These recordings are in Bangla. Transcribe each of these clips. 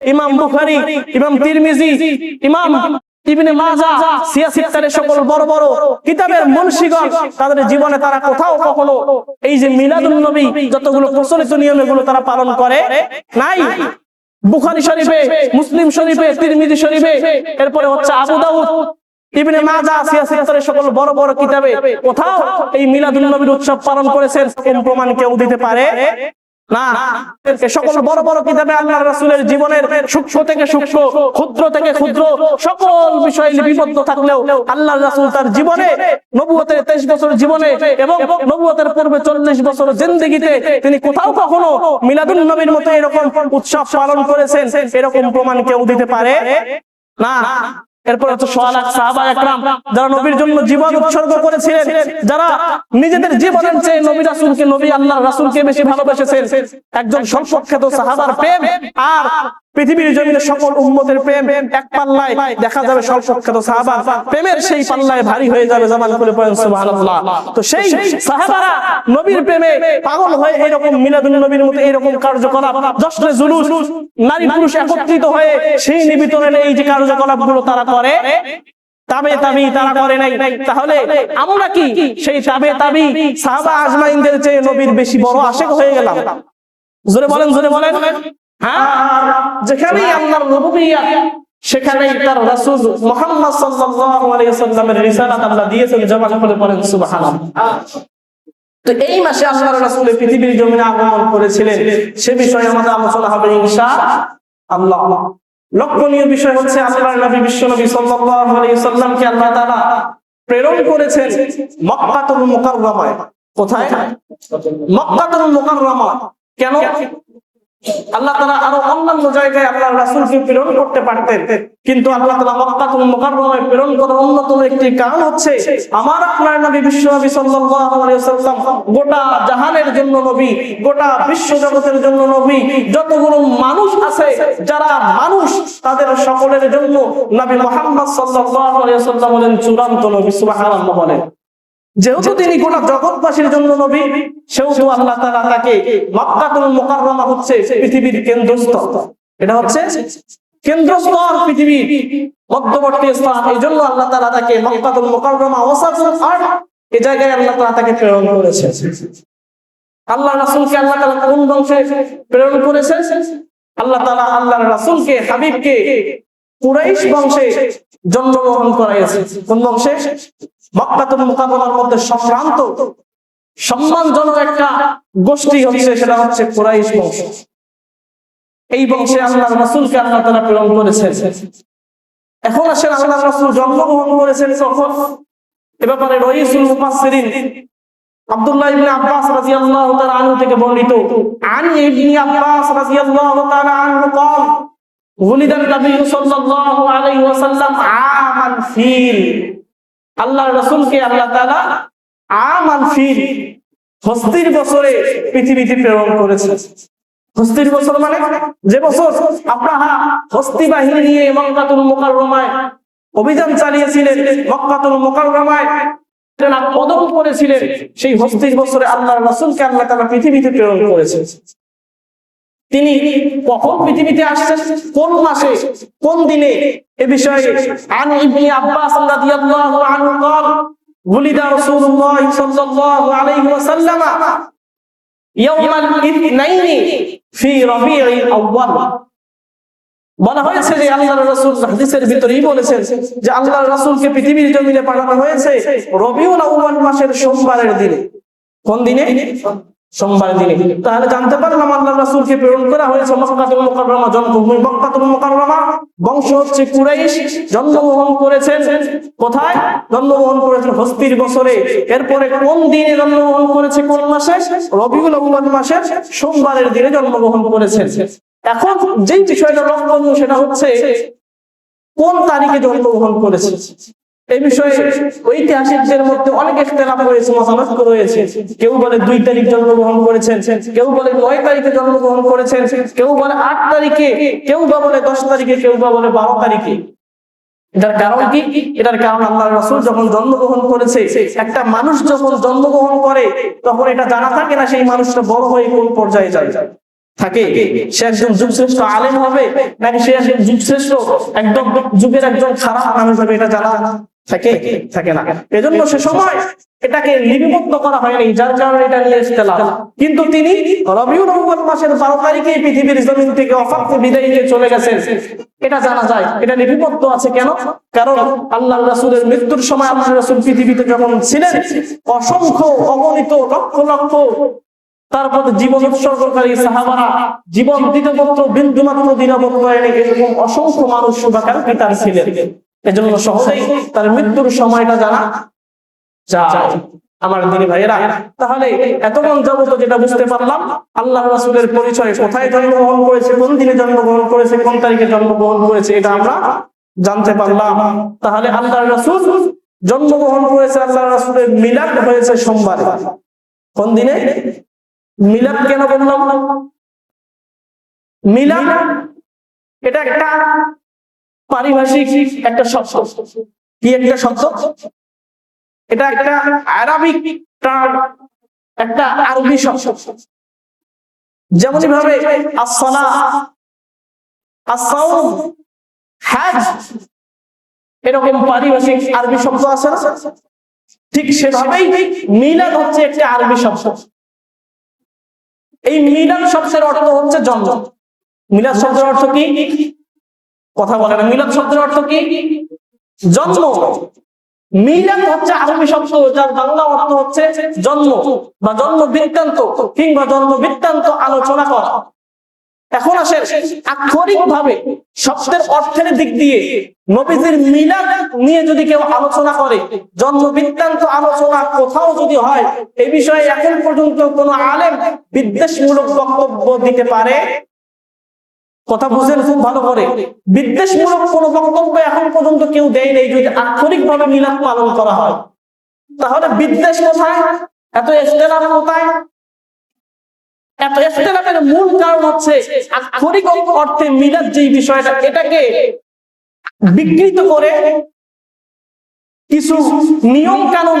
ইমাম বুখারী, ইমাম তিরমিজি, ইমাম ইবনে মাজাহ, সিয়াসিত্তারের সকল বড় বড় কিতাবের মুন্সিগণ তাদের জীবনে তারা কোথাও কখনো এই যে মিলাদুন নবী যতগুলো প্রচলিত নিয়ম এগুলো তারা পালন করে নাই। বুখারী শরীফে, মুসলিম শরীফে, তিরমিজি শরীফে, এরপরে হচ্ছে আবু দাউদ, ইবনে মাজাহ, সিয়াসিত্তারের সকল বড় বড় কিতাবে কোথাও এই মিলাদুন নবীর উৎসব পালন করেছেন কোন প্রমাণ কেউ দিতে পারে না। সকল বড় বড় কিতাবে আল্লাহর রাসূলের জীবনের সূক্ষ্ম থেকে সূক্ষ্ম, ক্ষুদ্র থেকে ক্ষুদ্র সকল বিষয় লিপিবদ্ধ থাকলেও আল্লাহর রাসূল তার জীবনে, নবুয়তের 23 বছর জীবনে এবং নবুয়তের পূর্বে 40 বছর জিন্দেগিতে তিনি কোথাও কখনো মিলাদুন নবীর মতো এরকম উৎসব পালন করেছেন এরকম প্রমাণ কেউ দিতে পারে না। এরপর হচ্ছে সোয়ালাক সাহাবা একরাম যারা নবীর জন্য জীবন উৎসর্গ করেছিলেন, যারা নিজেদের জীবনের চেয়ে নবী রাসূলকে, নবী আল্লাহর রাসূলকে বেশি ভালোবেসেছেন। একজন সর্বখ্যাত সাহাবার প্রেম আর পৃথিবীর জমিনে সকল উম্মতের প্রেম এক পাল্লায় দেখা যাবে, সর্বখ্যাত সাহাবা প্রেমের সেই পাল্লায় ভারী হয়ে যাবে। জামান করে পড়েন সুবহানাল্লাহ। তো সেই সাহাবারা নবীর প্রেমে পাগল হয়ে এরকম মিলাদুন নবীর মতো এরকম কার্যকলাপ, জশ্নে জুলুস, নারী পুরুষ একত্রিত হয়ে সেই নিবিতরণে এই যে কার্যকলাপগুলো তারা করে, তাবে তাবি তারা করে নাই। তাহলে আমরা কি সেই তাবে তাবি সাহাবা আজমাইনদের চেয়ে নবীর বেশি বড় আশিক হয়ে গেলাম? জোরে বলেন, জোরে বলেন। হ্যাঁ, যেখানেই আল্লাহর রুবুবিয়্যাত সেখানেই তার রাসূল মুহাম্মদ সাল্লাল্লাহু আলাইহি ওয়াসাল্লামের রিসালাত আল্লাহ দিয়েছেন। জবান খুলে পড়েন সুবহানাল্লাহ। তো এই মাসে আল্লাহর রাসূল পৃথিবীর জমিনে আগমন করেছিলেন, সে বিষয়ে আমাদের আলোচনা হবে ইনশাআল্লাহ। লক্ষণীয় বিষয় হচ্ছে আল্লাহর নবী বিশ্বনবী সাল্লাল্লাহু আলাইহি ওয়াসাল্লামকে আল্লাহ তাআলা প্রেরণ করেছেন মক্কাতুল মুকাররমায়। কোথায়? মক্কাতুল মুকাররমা। কেন? আল্লাহ তাআলা আরো অন্যান্য জায়গায় আল্লাহর রাসূলকে প্রেরণ করতে পারতেন, কিন্তু আল্লাহ তাআলা মক্কাতুল মুকাররমায় প্রেরণ করার অন্যতম একটি কারণ হচ্ছে আমার আপনার নবী বিশ্বনবী সাল্লাল্লাহু আলাইহি ওয়াসাল্লাম গোটা জাহানের জন্য নবী, গোটা বিশ্ব জগতের জন্য নবী। যতগুলো মানুষ আছে যারা মানুষ তাদের সকলের জন্য নবী মুহাম্মদ সাল্লাল্লাহু আলাইহি ওয়াসাল্লাম হলেন চূড়ান্ত নবী। সুবহানাল্লাহ বলেন। যেহেতু তিনি গোটা জগৎবাসীর জন্য নবী, সেহেতু আল্লাহ তাআলা তাকে মক্কাতুল মুকাররমা হচ্ছে পৃথিবীর কেন্দ্রস্থল। এটা হচ্ছে কেন্দ্রস্থল, পৃথিবীর মধ্যবর্তী স্থান। এই জন্য আল্লাহ তাআলা তাকে মক্কাতুল মুকাররমা ওয়াসাতুল আরদ এই জায়গায় আল্লাহ তাআলা তাকে প্রেরণ করেছেন। আল্লাহ রাসূলকে আল্লাহ তাআলা কোন বংশে প্রেরণ করেছেন? আল্লাহ তাআলা আল্লাহর রাসূলকে, হাবিবকে কুরাইশ বংশে জন্মগ্রহণ করাইয়েছেন। কোন বংশে? মক্কাতুল মুকাররমার মধ্যে সম্ভ্রান্ত সম্মানজনক একটা গোষ্ঠী হচ্ছে, সেটা হচ্ছে কুরাইশ বংশ। এই বংশে আল্লাহর রাসূলকে আল্লাহ তাআলা প্রেরণ করেছেন। এখন আসেন আল্লাহর রাসূল জন্মগ্রহণ করেছেন কখন? এ ব্যাপারে রাইসুল মুফাসসিরিন আব্দুল্লাহ ইবনে আব্বাস রাদিয়াল্লাহু তাআলা আনহু থেকে বর্ণিত, আন ইবনে আব্বাস রাদিয়াল্লাহু তাআলা আনহু قال ولد النبي صلى الله عليه وسلم عام الفيل। আল্লাহর রাসূলকে আল্লাহ তাআলা আমান ফিল, হস্তির বছরে পৃথিবীতে প্রেরণ করেছেন। হস্তির বছর মানে যে বছর আব্রাহা হস্তি বাহিনী নিয়ে মক্কাতুল মুকাররমায় অভিযান চালিয়েছিলেন, মক্কাতুল মুকাররমায় পদক করেছিলেন, সেই হস্তির বছরে আল্লাহর রাসূলকে আল্লাহ তাআলা পৃথিবীতে প্রেরণ করেছেন। তিনি কখন পৃথিবীতে আসছেন, কোন মাসে, কোন দিনে, এ বিষয়ে আন ইবনে আব্বাস রাদিয়াল্লাহু আনহু قال ولد رسول الله صلى الله عليه وسلم يوم الاثنين في ربيع الاول। বলা হয়েছে যে আল্লাহর রাসূল হাদিসের ভিতরেই বলেছেন যে আল্লাহর রাসূলকে পৃথিবীর জমিনে পাঠানো হয়েছে রবিউল আউয়াল মাসের সোমবারের দিনে। কোন দিনে? সোমবার দিনে। তাহলে জানতে পারলাম আল্লাহর রাসূলকে প্রেরণ করা হয়েছে মক্কাতুল মুকাররমা, জন্মভূমি মক্কাতুল মুকাররমা, বংশ হচ্ছে কুরাইশ। জন্মগ্রহণ করেছেন কোথায়? জন্মগ্রহণ করেছেন হস্তির বছরে। এরপরে কোন দিনে জন্মগ্রহণ করেছে? কোন মাসে? রবিউল আউয়াল মাসের সোমবারের দিনে জন্মগ্রহণ করেছেন। এখন যেই বিষয়টা লক্ষণীয় সেটা হচ্ছে কোন তারিখে জন্মগ্রহণ করেছে। এই বিষয়ে ঐতিহাসিকদের মধ্যে অনেক ইখতিলাফ হয়েছে, মতামত রয়েছে। কেউ বলে 2 তারিখ জন্মগ্রহণ করেছেন, কেউ বলে 9 তারিখে জন্মগ্রহণ করেছেন, কেউ বলে 8 তারিখে, কেউ বা বলে 10 তারিখে, কেউ বা বলে 12 তারিখে। এটার কারণ কি? এটার কারণ আল্লাহর রাসূল যখন জন্মগ্রহণ করেছে, একটা মানুষ যখন জন্মগ্রহণ করে তখন এটা জানা থাকে না সেই মানুষটা বড় হয়ে কোন পর্যায়ে যায়। থাকে? সে একজন যুগশ্রেষ্ঠ আলেম হবে, নাকি সে একজন যুগশ্রেষ্ঠ একদম যুগের একজন খারাপ মানুষ হবে? এটা জানা থাকে? থাকে না। এজন্য সে সময় এটাকে লিপিবদ্ধ করা হয়নি, যার কারণে এটা নিয়ে ইখতিলাফ। কিন্তু তিনি রবিউল আউয়াল মাসের 12 তারিখে পৃথিবীর জমিন থেকে অফাতে বিদায় নিয়ে চলে গেছেন, এটা জানা যায়, এটা লিপিবদ্ধ আছে। কেন? কারণ আল্লাহর রাসূলের মৃত্যুর সময় আল্লাহর রাসূল পৃথিবীতে যখন ছিলেন, অসংখ্য অগণিত লক্ষ লক্ষ তারপর জীবন উৎসর্গকারী সাহাবারা জীবন দিতে মাত্র বিন্দুমাত্র দ্বিধাবোধ করেনি, এরকম অসংখ্য মানুষ শুভাকাঙ্ক্ষী তার ছিলেন। এজন্য সহজেই তার মৃত্যুর সময়টা জানা যায়। আমার দিনী ভাইয়েরা, তাহলে এতক্ষণ যাবত যেটা বুঝতে পারলাম, আল্লাহ রাসূলের পরিচয়, কোথায় জন্মগ্রহণ করেছে, কোন দিনে জন্মগ্রহণ করেছে, কোন তারিখে জন্মগ্রহণ করেছে, এটা আমরা জানতে পারলাম। তাহলে আল্লাহ রাসূল জন্মগ্রহণ করেছে, আল্লাহ রাসূলের মিলাদ হয়েছে সোমবারে। কোন দিনে? মিলাদ কেন বললাম? মিলাদ এটা একটা পারিভাষিক একটা শব্দ। কি একটা শব্দ? এটা একটা আরবিক টার্ম, একটা আরবি শব্দ। যেমন ভাবে as-সালাহ, as-সাওম, হজ, এরকম পারিভাষিক আরবি শব্দ আছে না? ঠিক সেভাবেই মিলাদ হচ্ছে একটা আরবি শব্দ। এই মিলাদ শব্দের অর্থ হচ্ছে জন্ম। মিলাদ শব্দের অর্থ কি? কথা বলে না। মিলাদ শব্দের অর্থ কি? জন্ম। মিলাদ হচ্ছে আরবি শব্দ, যার বাংলা অর্থ হচ্ছে জন্ম বা জন্ম বৃত্তান্ত কিংবা জন্ম বৃত্তান্ত আলোচনা করা। এখন আসেন আক্ষরিক ভাবে শব্দের অর্থের দিক দিয়ে নবীজির মিলাদ নিয়ে যদি কেউ আলোচনা করে, জন্ম বৃত্তান্ত আলোচনা কোথাও যদি হয়, এই বিষয়ে এখন পর্যন্ত কোনো আলেম বিদ্বেষমূলক বক্তব্য দিতে পারে? কথা বুঝেন খুব ভালো করে। বিদ্বেষমূলক কোন বক্তব্য এখন পর্যন্ত কেউ দেয় নেই যদি আক্ষরিক ভাবে মিলাদ পালন করা হয়। তাহলে বিদ্বেষ কোথায়? এত ইখতিলাফ কোথায়? এত ইখতিলাফের মূল কারণ হচ্ছে আক্ষরিক অর্থে মিলাদ যেই বিষয়টা, এটাকে বিকৃত করে কিছু নিয়ম কানুন,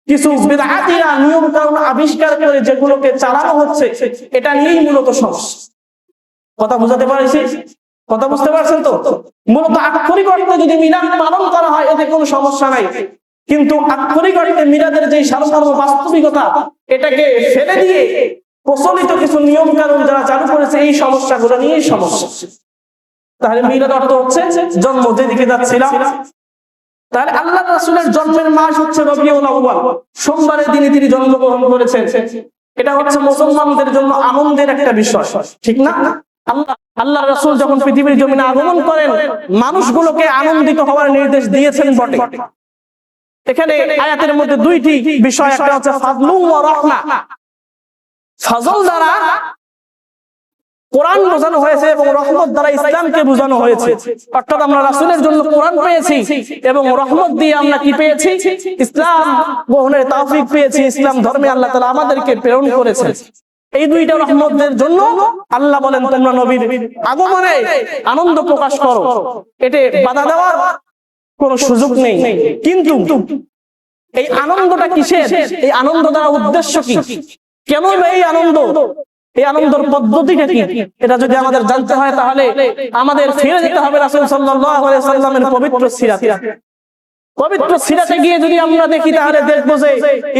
কিছু বিদআতীরা নিয়ম কানুন আবিষ্কার করে যেগুলোকে চালানো হচ্ছে, এটা নিয়েই মূলত সমস্যা। কথা বুঝাতে পারছি? কথা বুঝতে পারছেন তো? মূলত আক্ষরিক অর্থে যদি মিলাদ পালন করা হয় এতে কোনো সমস্যা নাই, কিন্তু আক্ষরিক অর্থে মিলাদের যে সারমর্ম বাস্তবিকতা, এটাকে ফেলে দিয়ে প্রচলিত কিছু নিয়ম কানুন যারা চালু করেছে, এই সমস্যাগুলো নিয়েই সমস্যা। তাহলে মিলাদ অর্থ হচ্ছে জন্ম, যেদিকে যাচ্ছিলাম। তাহলে আল্লাহ রাসূলের জন্মের মাস হচ্ছে রবিউল আউয়াল, সোমবারের দিনে তিনি জন্মগ্রহণ করেছেন। এটা হচ্ছে মুসলমানদের জন্য আনন্দের একটা বিষয়, ঠিক না? আল্লাহ রাসূল যখন পৃথিবীর জমিনে আগমন করেন, মানুষগুলোকে আনন্দিত হওয়ার নির্দেশ দিয়েছেন বটে। এখানে আয়াতের মধ্যে দুইটি বিষয়, একটা হচ্ছে ফাজলু ওয়া রাহমা। ফজল দ্বারা কোরআন বোঝানো হয়েছে এবং রহমত দ্বারা ইসলামকে বোঝানো হয়েছে। অর্থাৎ আমরা রাসূলের জন্য কোরআন পেয়েছি এবং রহমত দিয়ে আমরা কি পেয়েছি? ইসলাম গ্রহণের তৌফিক পেয়েছি। ইসলাম ধর্মে আল্লাহ তাআলা আমাদেরকে প্রেরণ করেছেন। এই দুইটা রহমতের জন্য আল্লাহ বলেন, তোমরা নবীর আগমনে আনন্দ প্রকাশ করো, এতে বাধা দেওয়ার কোনো সুযোগ নেই। কিন্তু এই আনন্দটা কিসের? এই আনন্দ দ্বারা উদ্দেশ্য কি? কেন এই আনন্দ? এই আনন্দের পদ্ধতিটা কি? এটা যদি আমাদের জানতে হয়, তাহলে আমাদের ফিরে যেতে হবে রাসূল সাল্লাল্লাহু আলাইহি ওয়াসাল্লামের পবিত্র সিরাতে। পবিত্র সিরাতে গিয়ে যদি আমরা দেখি, তাহলে দেখবো যে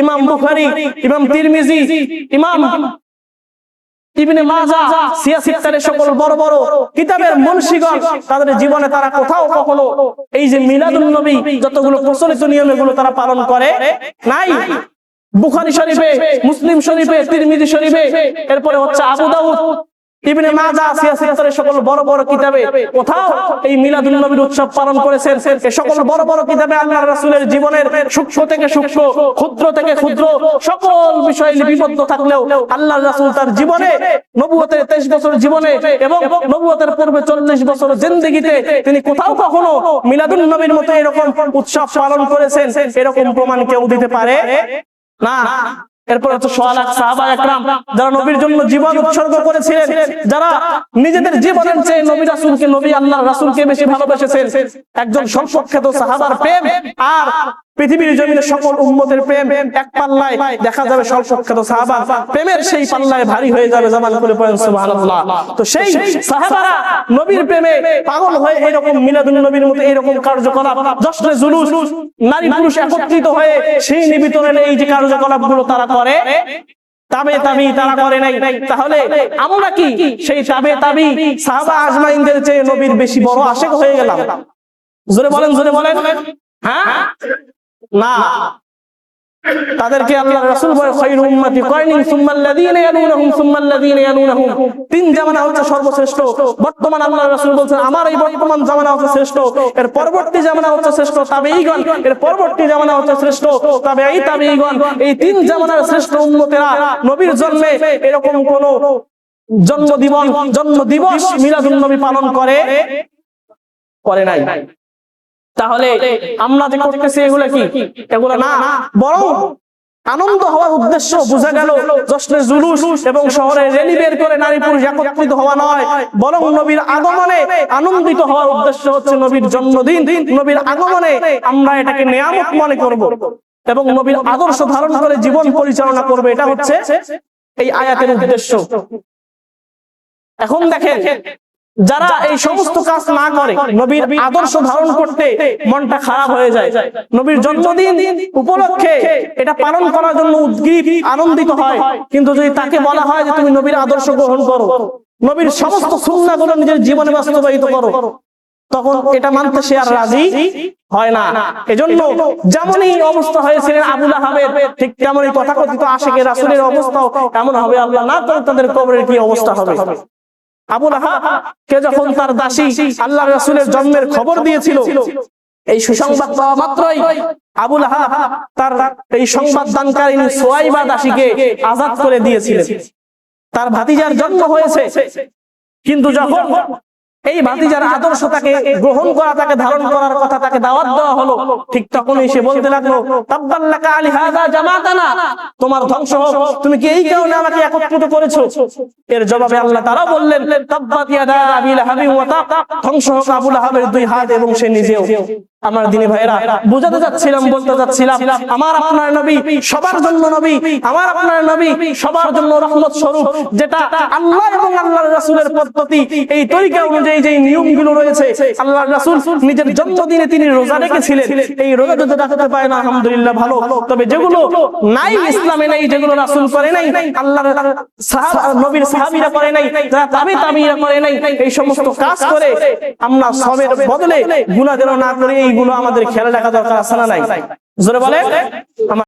ইমাম বুখারী, ইমাম তিরমিজি, ইমাম ইবনে মাজাহ, সিয়াসিত্তারের সকল বড় বড় কিতাবের মুন্সিগণ তাদের জীবনে তারা কোথাও কখনো এই যে মিলাদুন নবী যতগুলো প্রচলিত নিয়ম, এগুলো তারা পালন করে নাই। বুখারী শরীফে, মুসলিম শরীফে, তিরমিজি শরীফে, এরপরে হচ্ছে আবু দাউদ, ইবনে মাজাহ, সিয়াসিত্তারের সকল বড় বড় কিতাবে কোথাও এই মিলাদুন নবীর উৎসব পালন করেছেন। এই সকল বড় বড় কিতাবে আল্লাহর রাসূলের জীবনের সূক্ষ্ম থেকে সূক্ষ্ম, ক্ষুদ্র থেকে ক্ষুদ্র সকল বিষয় লিপিবদ্ধ থাকলেও আল্লাহর রাসূল তার জীবনে, নবুয়তের 23 বছর জীবনে এবং নবুয়তের পূর্বে 40 বছর জিন্দেগিতে তিনি কোথাও কখনো মিলাদুন নবীর মতো এরকম উৎসব পালন করেছেন, এরকম প্রমাণ কেউ দিতে পারে না। এরপর হচ্ছে সোয়ালাক সাহাবা একরাম, যারা নবীর জন্য জীবন উৎসর্গ করেছিলেন, যারা নিজেদের জীবনের চেয়ে নবী রাসূলকে, নবী আল্লাহর রাসূলকে বেশি ভালোবেসেছেন। একজন সংখ্যাত সাহাবার প্রেম আর পৃথিবীর জমিনে সকল উম্মতের প্রেম এক পাল্লায় দেখা যাবে স্বল্পখ্যাত সাহাবা প্রেমের সেই পাল্লায় ভারী হয়ে যাবে। জামান করে পড়েন সুবহানাল্লাহ। তো সেই সাহাবারা নবীর প্রেমে পাগল হয়ে এরকম মিলাদুন নবীর মতো এরকম কার্যকলাপ, জশ্নে জুলুস, নারী পুরুষ একত্রিত হয়ে সেই নিবিতরণে এই যে কার্যকলাপগুলো তারা করে, তাবে তাবি তারা করে নাই। তাহলে আমরা কি সেই তাবে তাবি সাহাবা আজমাইনদের চেয়ে নবীর বেশি বড় আশিক হয়ে গেলাম? জোরে বলেন, জোরে বলেন। হ্যাঁ না, তাদেরকে আল্লাহর রাসূল বলে খায়রু উম্মতি কারনি সুম্মাল্লাযীনা ইয়ালুনহুম সুম্মাল্লাযীনা ইয়ালুনহুম। তিন জামানা হচ্ছে সর্বশ্রেষ্ঠ। বর্তমান আল্লাহর রাসূল বলেন আমার এই বর্তমান জামানা হচ্ছে শ্রেষ্ঠ, এর পরবর্তী জামানা হচ্ছে শ্রেষ্ঠ তাবেঈগণ, এর পরবর্তী জামানা হচ্ছে শ্রেষ্ঠ তাবেঈগণ। এই তিন জামানার শ্রেষ্ঠ উম্মতেরা নবীর জন্মে এরকম কোন জন্ম দিবস মিলাদুন নবী পালন করে নাই। তাহলে আমরা যে করতেছি এগুলা কি? এগুলা না, বরং আনন্দ হওয়ার উদ্দেশ্য বোঝা গেল জশ্নে জুলুস এবং শহরে র্যালি বের করে নারী পুরুষ একত্রিত হওয়া নয়, বরং নবীর আগমনে আনন্দিত হওয়ার উদ্দেশ্য হচ্ছে নবীর জন্মদিন। নবীর আগমনে আমরা এটাকে নিয়ামত মনে করব এবং নবীর আদর্শ ধারণ করে জীবন পরিচালনা করবে, এটা হচ্ছে এই আয়াতের উদ্দেশ্য। এখন দেখেন, যারা এই সমস্ত কাজ না করে, নবীর আদর্শ ধারণ করতে মনটা খারাপ হয়ে যায়, নবীর জন্মদিন উপলক্ষে এটা পালন করার জন্য উদ্গ্রীব আনন্দিত হয়, কিন্তু যদি তাকে বলা হয় যে তুমি নবীর আদর্শ গ্রহণ করো, নবীর সমস্ত সুন্নাহগুলো নিজের জীবনে বাস্তবায়িত করো, তখন এটা মানতে সে আর রাজি হয় না। এজন্য যেমনই অবস্থা হয়েছিল আবু লাহাবের, ঠিক তেমনই তথাকথিত আশিকে রাসূলের অবস্থাও এমন হবে। আল্লাহ না করে তাদের কবরের কি অবস্থা হবে। আবু লাহাব কে যখন তার দাসী আল্লাহর রাসূলের জন্মের খবর দিয়েছিল, এই সুসংবাদ পাওয়া মাত্রই আবু লাহাব তার এই সংবাদ দানকারিনী সুয়াইবা দাসীকে আজাদ করে দিয়েছিলেন। তার ভাতিজার জন্ম হয়েছে, কিন্তু যখন এই ভাতিজার আদর্শ তাকে গ্রহণ করা, তাকে ধারণ করার কথা, তাকে দাওয়াত দেওয়া হলো, ঠিক তখনই সে বলতে লাগলো তাব্বাল্লাকা আলি হাযা জামাতানা, তোমার ধ্বংস হোক, তুমি কি এই কারণে আমাকে একত্রিত করেছো? এর জবাবে আল্লাহ তাআলা বললেন তাব্বাত ইয়াদা আবি লাহাবি ওয়া তাক, ধ্বংস হোক আবু লাহাবের দুই হাত এবং সে নিজেও। আমার দিনী ভাইরা, বুঝাতে যাচ্ছিলাম, বলতে যাচ্ছিলাম, আমার আপনার নবী সবার জন্য নবী, আমার আপনার নবী সবার জন্য রহমত স্বরূপ, যেটা আল্লাহ এবং আল্লাহর রাসূলের পদ্ধতি, এই তরিকা অনুযায়ী যে নিয়মগুলো রয়েছে, আল্লাহর রাসূল নিজের জন্মদিনে তিনি রোজা রেখেছিলেন। এই রোজা যদি রাখতে পারে না আলহামদুলিল্লাহ ভালো, তবে যেগুলো নাই ইসলামে নাই, যেগুলো রাসূল করে নাই, আল্লাহর নবীর সাহাবীরা করে নাই, যারা তাবেঈরা করে নাই, এই সমস্ত কাজ করে আমরা সবের বদলে গুনাহ যেন না করি, এইগুলো আমাদের খেয়াল রাখা দরকার আছে না নাই? জোরে বলেন।